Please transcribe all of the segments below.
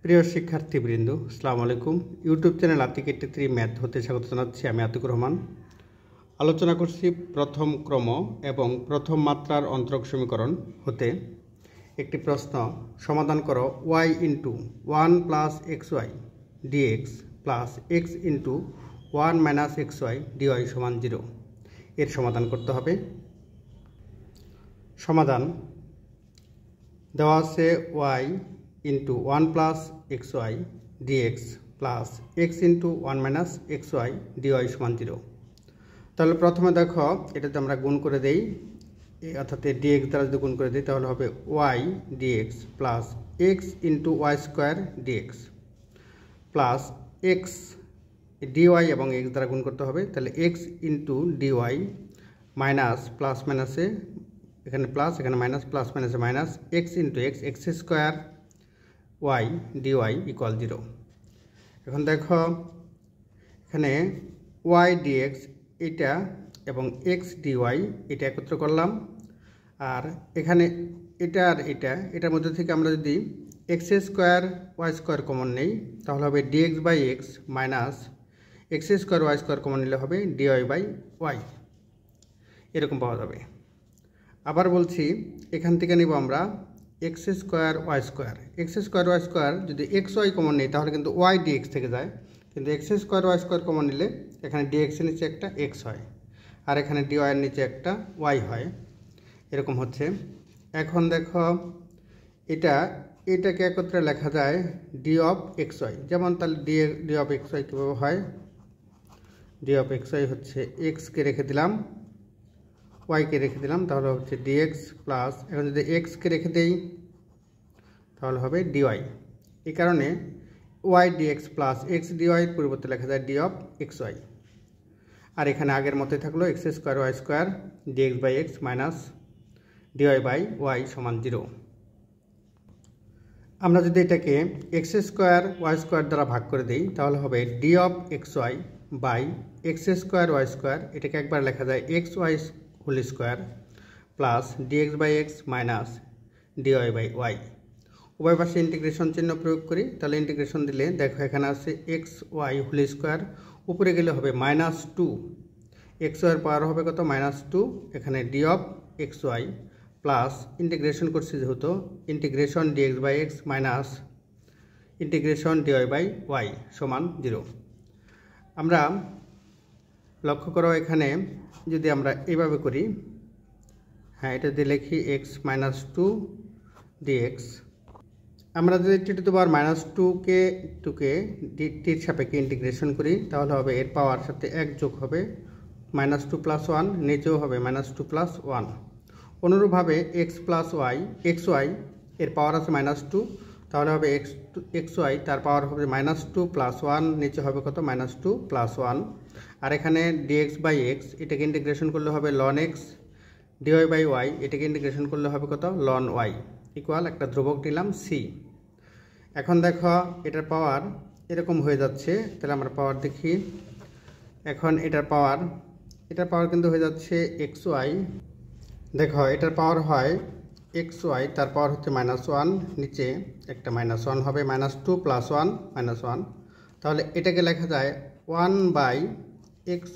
প্রিয় শিক্ষার্থীবৃন্দ, আসসালামু আলাইকুম। ইউটিউব চ্যানেল আতিক 83 ম্যাথ হতে স্বাগত জানাচ্ছি। আমি আতিকুর রহমান। আলোচনা করছি প্রথম ক্রম এবং প্রথম মাত্রার অন্তরক সমীকরণ হতে একটি প্রশ্ন। সমাধান করো y into 1 plus x y d x plus x into 1 minus x y d y সমান 0। এর সমাধান করতে হবে। সমাধান দেওয়া আছে y into 1 plus x y d x plus x into 1 minus x y d y সমান 0। তাহলে প্রথমে দেখো, এটাতে আমরা গুণ করে দেই, অর্থাৎ ডিএক্স দ্বারা যদি গুণ করে দিই তাহলে হবে y d x plus x into y square d x plus x d y এবং এক্স দ্বারা গুণ করতে হবে। তাহলে x into d y minus plus মাইনাসে এখানে প্লাস, এখানে মাইনাস, প্লাস মাইনাসে minus, x into x x square y d y equal 0। এখন দেখো এখানে ওয়াই ডিএক্স এটা এবং এক্স ডিওয়াই এটা একত্র করলাম, আর এখানে এটা আর এটার মধ্যে থেকে আমরা যদি x square y square common নেই তাহলে হবে d x by x minus x square y square common নিলে হবে ডিওয়াই বাই ওয়াই, এরকম পাওয়া যাবে। আবার বলছি, এখান থেকে নিব আমরা x square y square. X square y square যদি এক্স ওয়াই কমন নেই তাহলে কিন্তু ওয়াই ডিএক্স থেকে যায়, কিন্তু x square y square common নিলে এখানে ডিএক্সের নিচে একটা এক্স হয় আর এখানে ডিওয়াইয়ের নিচে একটা ওয়াই হয়, এরকম হচ্ছে। এখন দেখো এটাকে একত্রে লেখা যায় ডি অফ এক্স ওয়াই, যেমন তাহলে ডি অফ এক্স ওয়াই কীভাবে হয়? ডি অফ এক্স ওয়াই হচ্ছে এক্সকে রেখে দিলাম, ওয়াইকে রেখে দিলাম, তাহলে হচ্ছে ডিএক্স প্লাস, এখন যদি এক্সকে রেখে দেই তাহলে হবে ডিওয়াই। এই কারণে ওয়াই ডিএক্স প্লাস এক্স ডিওয়াইয়ের পরিবর্তে লেখা যায় ডি অফ এক্স ওয়াই। আর এখানে আগের মতোই থাকলো x square y square d x by x minus d y by y সমান 0। আমরা যদি এটাকে এক্স স্কোয়ার ওয়াই স্কোয়ার দ্বারা ভাগ করে দিই তাহলে হবে d of x y by x square y square, এটাকে একবার লেখা যায় x y whole square plus d x by x minus d y by y. উভয় পাশে ইন্টিগ্রেশন চিহ্ন প্রয়োগ করি, তাহলে ইন্টিগ্রেশন দিলে দেখো এখানে আছে এক্স ওয়াই হোল স্কোয়ার, উপরে গেলে হবে মাইনাস 2, এক্স ওয়াইয়ের পাওয়ার হবে কত? মাইনাস 2, এখানে d of x y plus integration করছি যেহেতু integration d x by x minus integration d y by y সমান 0। আমরা লক্ষ্য করো এখানে যদি আমরা এইভাবে করি, হ্যাঁ এটা দিয়ে লিখি এক্স মাইনাস 2 ডিএক্স, আমরা যদি টি টু দি পাওয়ার মাইনাস 2কে টির সাপেক্ষে ইন্টিগ্রেশন করি তাহলে হবে এর পাওয়ার সাথে 1 যোগ হবে মাইনাস 2 প্লাস 1, নিচেও হবে মাইনাস 2 প্লাস 1। অনুরূপভাবে x plus y x y এর পাওয়ার আছে মাইনাস 2, তাহলে হবে এক্স ওয়াই তার পাওয়ার হবে মাইনাস 2 প্লাস 1, নিচে হবে কত? Minus 2 plus 1। আর এখানে ডিএক্স বাই এক্স এটাকে ইন্টিগ্রেশন করলে হবে ln x, d y by y এটাকে ইন্টিগ্রেশন করলে হবে কত? লন ওয়াই ইকুয়াল একটা ধ্রুবক নিলাম সি। এখন দেখো এটার পাওয়ার এরকম হয়ে যাচ্ছে, তাহলে আমরা পাওয়ার দেখি। এখন এটার পাওয়ার কিন্তু হয়ে যাচ্ছে এক্স ওয়াই, দেখো এটার পাওয়ার হয় এক্স ওয়াই তার পাওয়ার হচ্ছে মাইনাস 1, নিচে একটা মাইনাস 1 হবে, মাইনাস 2 প্লাস 1 মাইনাস 1, তাহলে এটাকে লেখা যায় 1 বাই এক্স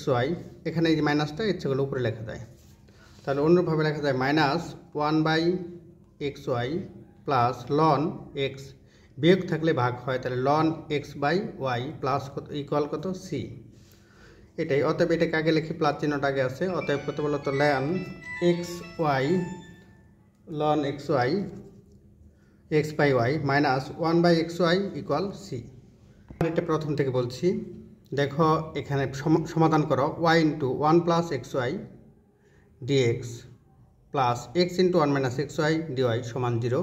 ওয়াই এখানে এই যে মাইনাসটা ইচ্ছেগুলো উপরে লেখা যায়, তাহলে অন্যভাবে লেখা যায় minus 1 by x y plus ln x, বিয়োগ থাকলে ভাগ হয়, তাহলে ln x by y plus কত ইকুয়াল কত? সি। এটাই, অতএব এটাকে আগে লিখি, প্লাস চিহ্নটা আগে আছে, অতএব কত বলো তো? Ln x y x by y minus 1 by x y equal c. এটা প্রথম থেকে বলছি, দেখো এখানে সমাধান করো y into 1 plus x y d x plus x into 1 minus x y d y সমান 0।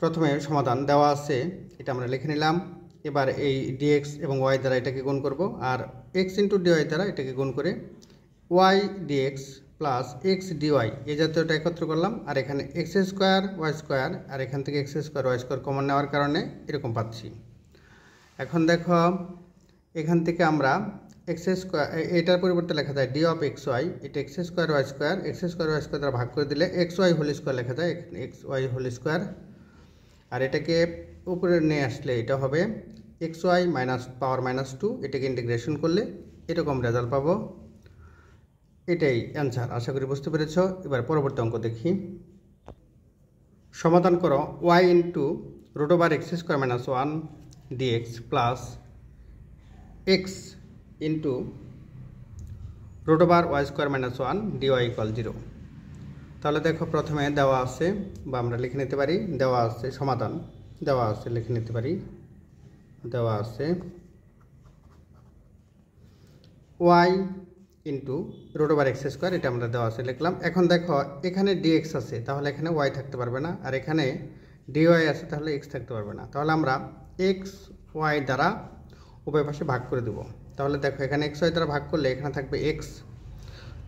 প্রথমে সমাধান দেওয়া আছে, এটা আমরা লিখে নিলাম। এবার এই ডিএক্স এবং ওয়াই দ্বারা এটাকে গুণ করব, আর এক্স ইন্টু ডিওয়াই দ্বারা এটাকে গুণ করে y d x plus x d y এই জাতীয়টা একত্র করলাম, আর এখানে এক্স স্কোয়ার ওয়াই স্কোয়ার আর এখান থেকে x square y square common নেওয়ার কারণে এরকম পাচ্ছি। এখন দেখো এখান থেকে আমরা এক্স স্কোয়ার এটার পরিবর্তে লেখা যায় ডি অফ এক্স ওয়াই, এটা এক্স স্কোয়ার ওয়াই স্কোয়ার দ্বারা ভাগ করে দিলে এক্স ওয়াই হোল স্কোয়ার লেখা যায়, এখানে এক্স ওয়াই হোল স্কোয়ার আর এটাকে উপরে নিয়ে আসলে এটা হবে এক্স ওয়াই মাইনাস পাওয়ার -2, এটাকে ইন্টিগ্রেশন করলে এরকম রেজাল্ট পাবো। এটাই অ্যান্সার। আশা করি বুঝতে পেরেছ। এবার পরবর্তী অঙ্ক দেখি। সমাধান করো y into √(x² - 1 dx plus x into √(y² - 1 dy = 0। তাহলে দেখো প্রথমে দেওয়া আছে, বা আমরা লিখে নিতে পারি, দেওয়া আছে সমাধান, দেওয়া আছে লিখে নিতে পারি, দেওয়া আছে y ইন্টু √(x²), এটা আমরা দেওয়া আছে লিখলাম। এখন দেখো এখানে dx আছে, তাহলে এখানে y থাকতে পারবে না, আর এখানে dy আছে, তাহলে x থাকতে পারবে না। তাহলে আমরা x y দ্বারা উভয় পাশে ভাগ করে দেব। তাহলে দেখো এখানে x y দ্বারা ভাগ করলে এখানে থাকবে x,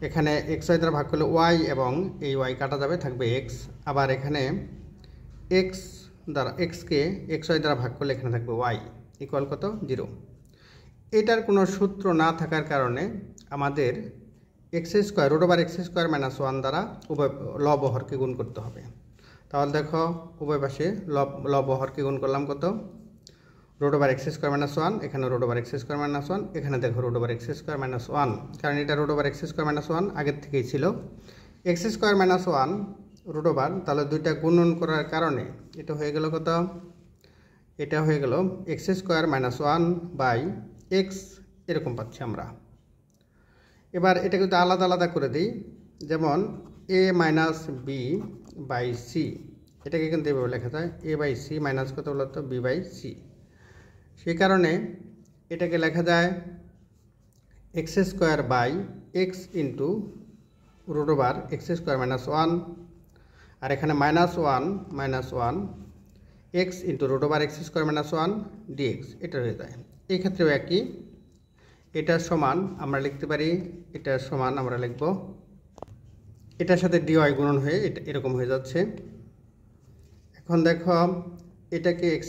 এখানে x y দ্বারা ভাগ করলে y, এবং এই y কাটা যাবে, থাকবে x। আবার এখানে x দ্বারা x কে x y দ্বারা ভাগ করলে এখানে থাকবে y ইকুয়াল কত? 0। এটার কোনো সূত্র না থাকার কারণে আমাদের √(x² - 1 দ্বারা উভয় লব ও হরকে গুণ করতে হবে। তাহলে দেখো উভয় পাশে লব ও হরকে গুণ করলাম কত? √(x² - 1, এখানে √(x² - 1, এখানে দেখো √(x² - 1, কারণ এটা √(x² - 1 আগের থেকেই ছিল। x² - 1 √, তাহলে দুইটা গুণন করার কারণে এটা হয়ে গেল কত? এটা হয়ে গেল x² - 1/x, এরকম পাচ্ছি আমরা। এবার এটা কিন্তু আলাদা আলাদা করে দিই, যেমন a - b/c, এটাকে কিন্তু এভাবে লেখা যায় a/c মাইনাস কত বলতো? b/c। সেই কারণে এটাকে লেখা যায় x² ইন্টু √(x² - 1, আর এখানে -1 x ইন্টু √(x² - 1 dx, এটা হয়ে যায়। এই ক্ষেত্রেও একই, এটা সমান আমরা লিখতে পারি, এটা সমান আমরা লিখব, এটার সাথে dy গুণন হয়ে এটা এরকম হয়ে যাচ্ছে। এখন দেখো এটাকে x²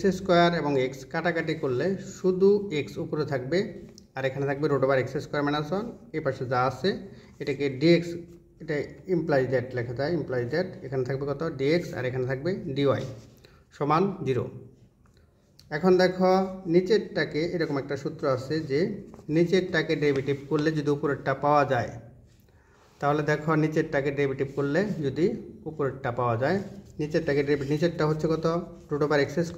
এবং x কাটাকাটি করলে শুধু x উপরে থাকবে, আর এখানে থাকবে √(x² - 1, এই পাশে যা আছে এটাকে dx, এটা ইমপ্লাইজ দ্যাট লেখা যায়, ইমপ্লাইজ দ্যাট, এখানে থাকবে কত? dx, আর এখানে থাকবে dy সমান 0। এখন দেখো নিচেরটাকে এরকম একটা সূত্র আছে যে নিচেরটাকে ডেরিভেটিভ করলে যদি উপরেরটা পাওয়া যায়, তাহলে দেখো নিচেরটাকে ডেরিভেটিভ করলে যদি উপরেরটা পাওয়া যায়, নিচেরটাকে নিচেরটা হচ্ছে কত? √(x² -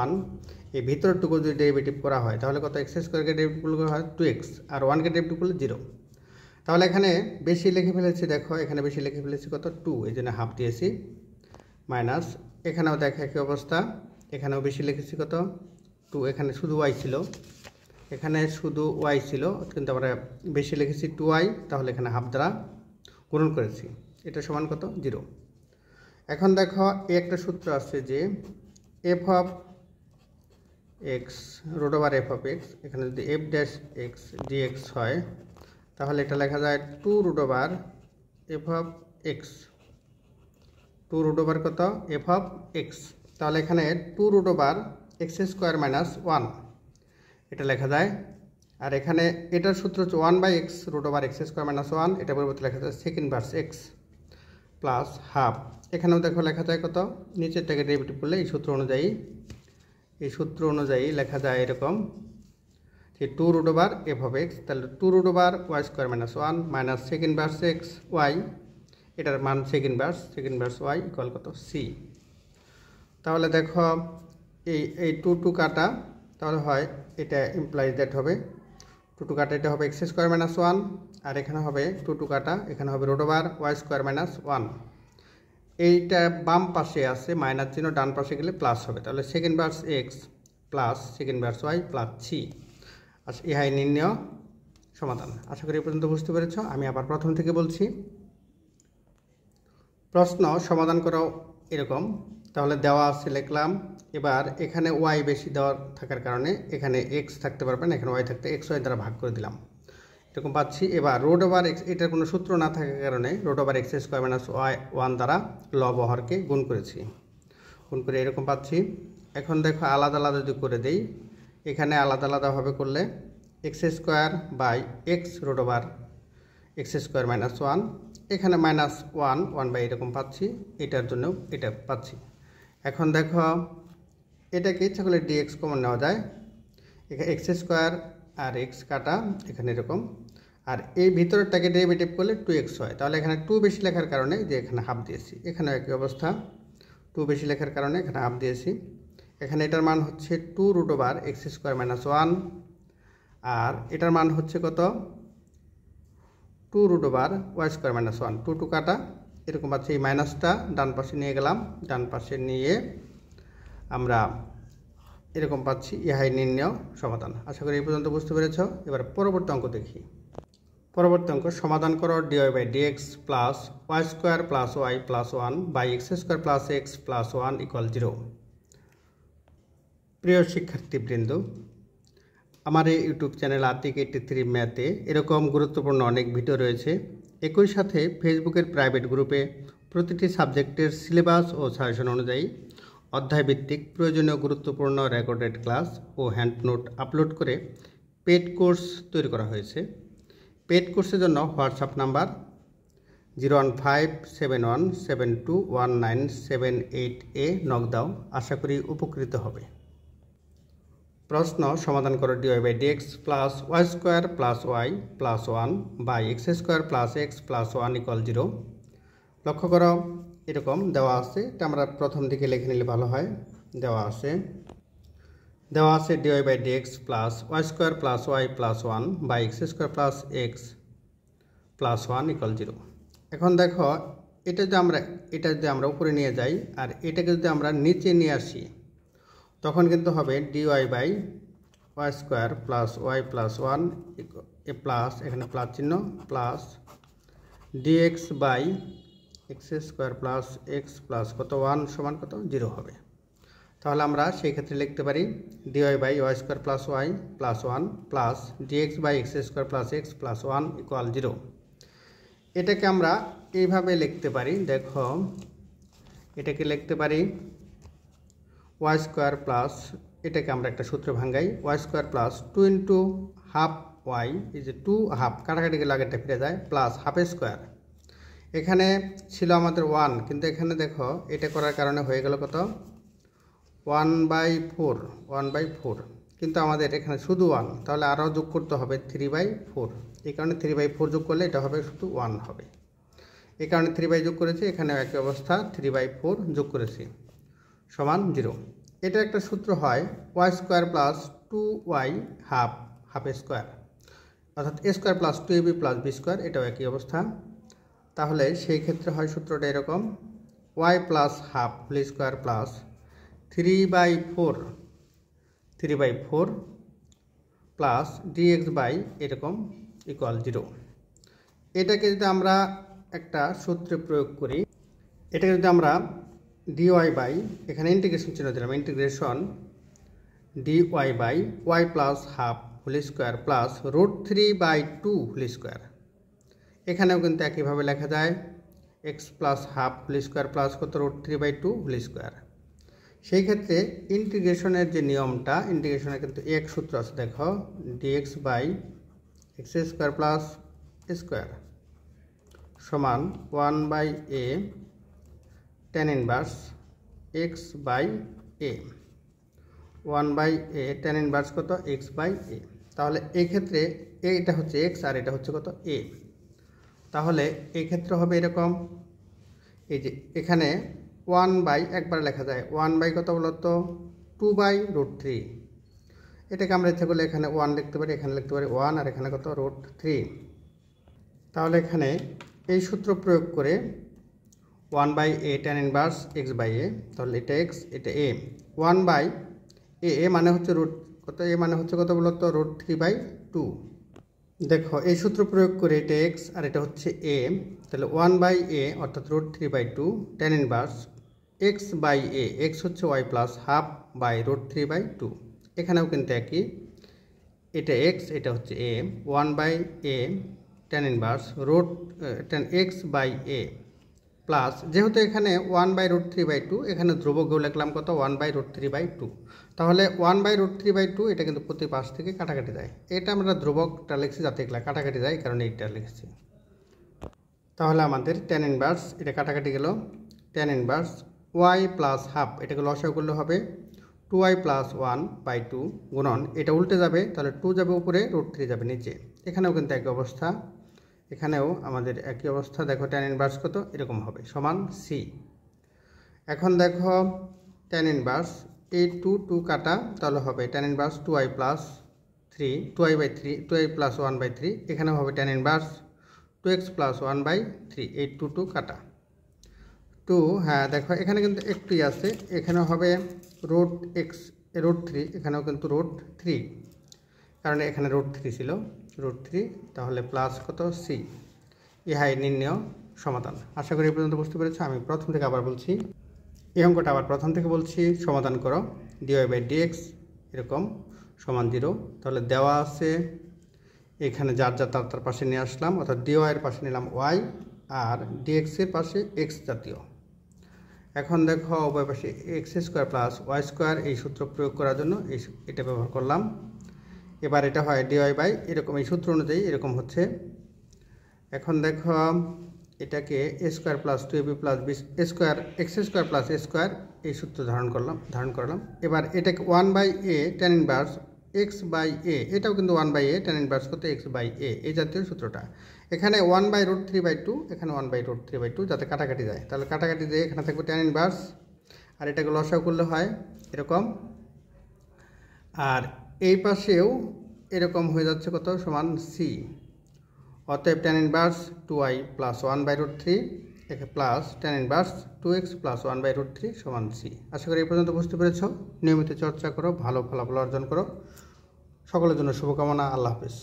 1, এই ভিতরটুকু যদি ডেরিভেটিভ করা হয় তাহলে কত? x² কে ডেরিভেটিভ করলে হয় 2x, আর 1 কে ডেরিভেটিভ করলে 0। তাহলে এখানে বেশি লিখে ফেলেছি, দেখো এখানে বেশি লিখে ফেলেছি কত? 2, এই জন্য হাফ দিয়েছি, মাইনাস এখানেও দেখো একই অবস্থা, এখানেও বেশি লিখেছি কত? 2, এখানে শুধু y ছিল, এখানে শুধু y ছিল, কিন্তু আমরা বেশি লিখেছি 2y, তাহলে এখানে হাফ দ্বারা গুণন করেছি, এটা সমান কত? 0। এখন দেখো একটা সূত্র আছে যে f(x) √(f(x), এখানে যদি f' dx হয়, তাহলে এটা লেখা যায় 2√(f(x), 2√, কত? f(x), তাহলে এখানে 2√(x² - 1), এটা লেখা যায়। আর এখানে এটার সূত্র হচ্ছে 1/x √(x² - 1), এটা পরিবর্তে লেখা যায় sec inverse x plus half. এখানেও দেখো লেখা যায় কত? নিচেরটাকে ডেরিভেটিভ করলে এই সূত্র অনুযায়ী লেখা যায় এরকম যে 2√(f(x), তাহলে 2√(y² - 1 minus sec inverse x y, এটার মান sec inverse y ইকুয়াল কত? c। তাহলে দেখো এই 2 কাটা, তাহলে হয় এটা ইমপ্লাইজ দ্যাট হবে 2 কাটা, এটা হবে x² - 1, আর এখানে হবে 2 কাটা, এখানে হবে √(y² - 1, এইটা বাম পাশে আছে মাইনাস চিহ্ন, ডান পাশে গেলে প্লাস হবে, তাহলে sec inverse x plus sec inverse y plus c। আচ্ছা, ইহাই নির্ণয় সমাধান। আশা করি এই পর্যন্ত বুঝতে পেরেছ। আমি আবার প্রথম থেকে বলছি, প্রশ্ন সমাধান করাও এরকম, তাহলে দেওয়া আছে লিখলাম। এবার এখানে y বেশি দেওয়া থাকার কারণে এখানে x থাকতে পারবে না, এখানে y থাকতে x y দ্বারা ভাগ করে দিলাম, এরকম পাচ্ছি। এবার √(x), এটার কোনো সূত্র না থাকার কারণে √(x² - 1 দ্বারা লব ও হরকে গুণ করেছি, গুণ করে এরকম পাচ্ছি। এখন দেখো আলাদা আলাদা যদি করে দেই, এখানে আলাদা আলাদাভাবে করলে x² √(x² - 1), এখানে -1 1/, এরকম পাচ্ছি, এটার জন্য এটা পাচ্ছি। এখন দেখো এটাকে ইচ্ছা করলে ডিএক্স কমন নেওয়া যায়, এখানে এক্স স্কোয়ার আর এক্স কাটা এখানে এরকম, আর এই ভিতরটাকে ডেরিভেটিভ করলে 2x হয়। তাহলে এখানে 2 বেশি লেখার কারণে যে এখানে হাফ দিয়েছি, এখানে একই অবস্থা 2 বেশি লেখার কারণে এখানে হাফ দিয়েছি। এখানে এটার মান হচ্ছে 2√x² - 1, আর এটার মান হচ্ছে কত 2√y² - 1, 2 2 কাটা এরকম পাচ্ছি। এই মাইনাসটা ডান পাশে নিয়ে গেলাম, ডান পাশে নিয়ে আমরা এরকম পাচ্ছি ইহাই নির্ণয় সমাধান। আশা করি এই পর্যন্ত বুঝতে পেরেছ। এবার পরবর্তী অঙ্ক দেখি। পরবর্তী অঙ্ক সমাধান করো dy/dx plus y² plus y plus 1 by x² plus x plus 1 = 0। প্রিয় শিক্ষার্থীবৃন্দ, আমার এই ইউটিউব চ্যানেল আতিক 83 ম্যাথে এরকম গুরুত্বপূর্ণ অনেক ভিডিও রয়েছে। একই সাথে ফেসবুকের প্রাইভেট গ্রুপে প্রতিটি সাবজেক্টের সিলেবাস ও সাজেশন অনুযায়ী অধ্যায়ভিত্তিক প্রয়োজনীয় গুরুত্বপূর্ণ রেকর্ডেড ক্লাস ও হ্যান্ডনোট আপলোড করে পেড কোর্স তৈরি করা হয়েছে। পেড কোর্সের জন্য হোয়াটসঅ্যাপ নাম্বার 01571721978 নক দাও। আশা করি উপকৃত হবে। প্রশ্ন সমাধান করো dy/dx plus y² plus y plus 1 by x² plus x plus 1 = 0। লক্ষ্য করো এরকম দেওয়া আছে, এটা আমরা প্রথম দিকে লিখে নিলে ভালো হয়। দেওয়া আছে dy/dx plus y² plus y plus 1 by x² plus x plus 1 = 0। এখন দেখো এটা যদি আমরা উপরে নিয়ে যাই আর এটাকে যদি আমরা নিচে নিয়ে আসি, তখন কিন্তু হবে dy/y² plus y plus 1 plus এখানে প্লাস চিহ্ন plus dx/x² plus x plus কত 1 সমান কত 0 হবে। তাহলে আমরা সেই ক্ষেত্রে লিখতে পারি dy/y² plus y plus 1 plus dx/x² plus x plus 1 = 0। এটাকে আমরা এইভাবে লিখতে পারি। দেখো এটাকে লিখতে পারি y² প্লাস, এটাকে আমরা একটা সূত্র ভাঙাই, y² প্লাস 2 × হাফ y এই যে 2 হাফ কাটাকাটি গেলে আগেরটা ফিরে যায় প্লাস হাফ স্কোয়ার। এখানে ছিল আমাদের 1, কিন্তু এখানে দেখো এটা করার কারণে হয়ে গেল কত 1/4, কিন্তু আমাদের এখানে শুধু 1, তাহলে আরও যোগ করতে হবে 3/4। এই কারণে 3/4 যোগ করলে এটা হবে শুধু 1 হবে। এই কারণে 3 যোগ করেছি, এখানেও একই অবস্থা 3/4 যোগ করেছি সমান 0। এটা একটা সূত্র হয় y² plus 2y half square, অর্থাৎ a² plus 2ab plus b², এটাও একই অবস্থা। তাহলে সেই ক্ষেত্রে হয় সূত্রটা এরকম y plus half whole square plus 3/4 plus dx/ এরকম = 0। এটাকে যদি আমরা একটা সূত্রে প্রয়োগ করি, এটাকে যদি আমরা dy/ এখানে ইন্টিগ্রেশন চিহ্ন দিলাম, integration dy/y plus half whole square plus √3/2 whole square. এখানেও কিন্তু একইভাবে লেখা যায় x plus half whole square plus কত √3/2 হোল স্কোয়ার। সেই ক্ষেত্রে ইন্টিগ্রেশনের যে নিয়মটা, ইন্টিগ্রেশনের কিন্তু এক সূত্র আছে, দেখো dx/x² প্লাস স্কোয়ার সমান 1/a tan inverse x/a, 1/a tan inverse কত x/a। তাহলে এই ক্ষেত্রে এটা হচ্ছে x আর এটা হচ্ছে কত a। তাহলে এই ক্ষেত্রে হবে এরকম, এই যে এখানে 1/, একবার লেখা যায় 1/ কত বলতো 2/√3। এটাকে আমরা ইচ্ছা করলে এখানে 1 লিখতে পারি, এখানে লিখতে পারি 1, আর এখানে কত √3। তাহলে এখানে এই সূত্র প্রয়োগ করে 1/a tan ইনভার্স x/a, তাহলে এটা x এটা a, 1/a মানে হচ্ছে কত, a মানে হচ্ছে কত বলতো √3/2। দেখো এই সূত্র প্রয়োগ করে এটা x আর এটা হচ্ছে a, তাহলে 1/a অর্থাৎ √3/2 tan ইনভার্স x/a, x হচ্ছে y প্লাস হাফ বাই √3/2। এখানেও কিন্তু একই, এটা x এটা হচ্ছে a, 1/a tan inverse tan x/a plus, যেহেতু এখানে 1/√3/2, এখানে ধ্রুবকও লিখলাম কত 1/√3/2। তাহলে 1/√3/2 এটা কিন্তু প্রতি পাশ থেকে কাটাকাটি যায়, এটা আমরা ধ্রুবকটা লিখছি যাতে এগুলা কাটাকাটি যায়, কারণ এইটা লিখছি। তাহলে আমাদের tan ইনভার্স এটা কাটাকাটি গেল, tan inverse y plus half এটাকে লসাগু করলে হবে 2i প্লাস 1/2 গুণন এটা উল্টে যাবে, তাহলে 2 যাবে উপরে, √3 যাবে নিচে। এখানেও কিন্তু একই অবস্থা, এখানেও আমাদের একই অবস্থা। দেখো tan ইনভার্স কত এরকম হবে সমান c। এখন দেখো tan ইনভার্স এই 2 কাটা, তাহলে হবে tan inverse 2i plus 3, 2i plus 1/3। এখানেও হবে tan ইনভার্স 2x প্লাস 1/3, এই 2 কাটা 2। হ্যাঁ দেখো এখানে কিন্তু একটুই আছে, এখানেও হবে √3, এখানেও কিন্তু √3, কারণ এখানে √3 ছিল, √3। তাহলে প্লাস কত c। ইহাই নির্ণয় সমাধান। আশা করি এই পর্যন্ত বুঝতে পেরেছো। আমি প্রথম থেকে আবার বলছি, এই অঙ্কটা আবার প্রথম থেকে বলছি, সমাধান করো। dy/dx এরকম সমান 0। তাহলে দেওয়া আছে, এখানে যার তার পাশে নিয়ে আসলাম, অর্থাৎ dy এর পাশে নিলাম y আর dx এর পাশে x জাতীয়। এখন দেখো উভয় পাশে x² প্লাস y², এই সূত্র প্রয়োগ করার জন্য এটা ব্যবহার করলাম। এবার এটা হয় dy এরকম, এই সূত্র অনুযায়ী এরকম হচ্ছে। এখন দেখো এটাকে a² plus 2ab plus x² plus a², এই সূত্র ধারণ করলাম। এবার এটাকে 1/a tan ইনভার্স x/a, এটাও কিন্তু 1/a tan ইনভার্স কত x/a, এই জাতীয় সূত্রটা। এখানে 1/√3/2, এখানে 1/√3/2, যাতে কাটাকাটি যায়। তাহলে কাটাকাটি দিয়ে এখানে থাকবে tan ইনভার্স, আর এটাকে লসাগু করলে হয় এরকম, আর এই পাশেও এরকম হয়ে যাচ্ছে কত সমান c। অতএব tan inverse 2i plus 1/√3 plus tan inverse 2x plus 1/√3 সমান c। আশা করি এই পর্যন্ত বুঝতে পেরেছ। নিয়মিত চর্চা করো, ভালো ফলাফল অর্জন করো। সকলের জন্য শুভকামনা। আল্লাহ হাফেজ।